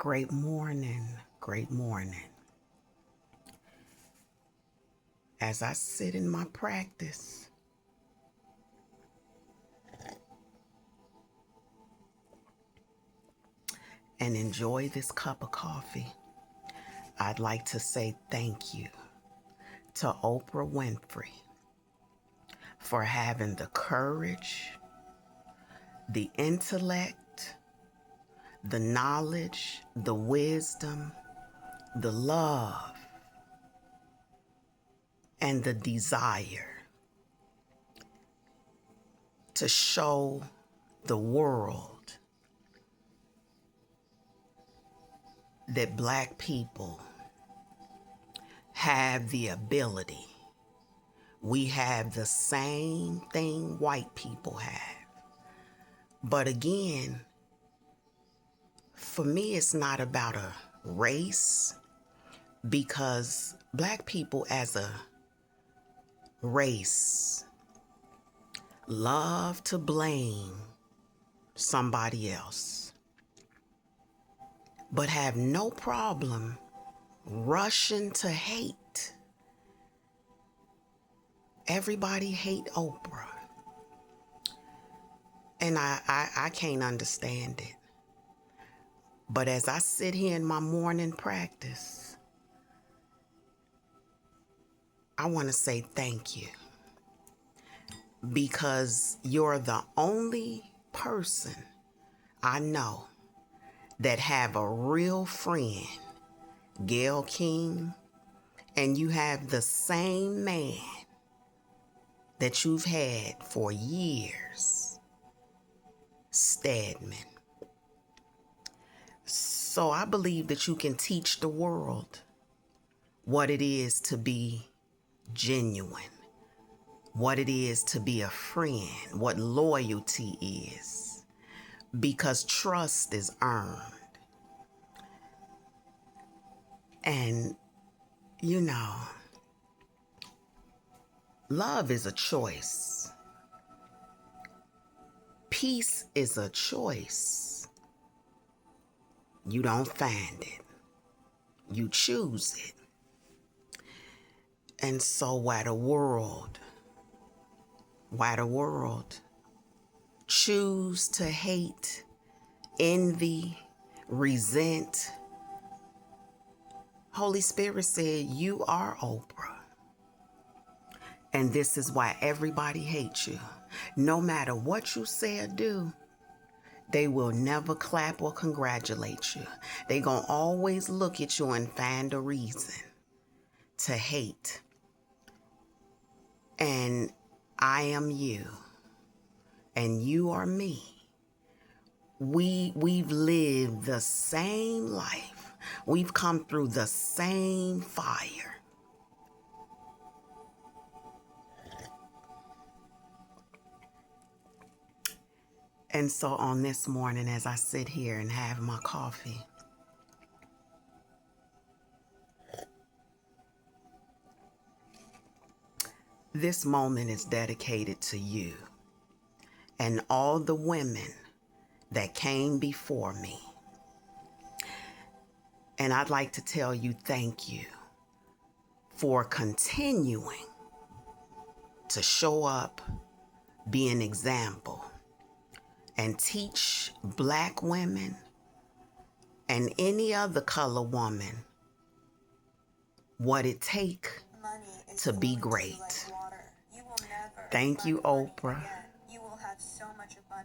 Great morning, great morning. As I sit in my practice, and enjoy this cup of coffee, I'd like to say thank you to Oprah Winfrey for having the courage, the intellect, the knowledge, the wisdom, the love, and the desire to show the world that Black people have the ability. We have the same thing white people have. But again, for me, it's not about a race, because Black people as a race love to blame somebody else, but have no problem rushing to hate. Everybody hate Oprah. And I can't understand it. But as I sit here in my morning practice, I want to say thank you, because you're the only person I know that have a real friend, Gayle King, and you have the same man that you've had for years, Stedman. So I believe that you can teach the world what it is to be genuine, what it is to be a friend, what loyalty is, because trust is earned. And, you know, love is a choice. Peace is a choice. You don't find it. You choose it. And so why the world choose to hate, envy, resent? Holy Spirit said, you are Oprah. And this is why everybody hates you. No matter what you say or do, they will never clap or congratulate you. They gonna always look at you and find a reason to hate. And I am you, and you are me. We've lived the same life. We've come through the same fire. And so on this morning, as I sit here and have my coffee, this moment is dedicated to you and all the women that came before me. And I'd like to tell you thank you for continuing to show up, be an example, and teach Black women and any other color woman what it takes to be great. Thank you, Oprah.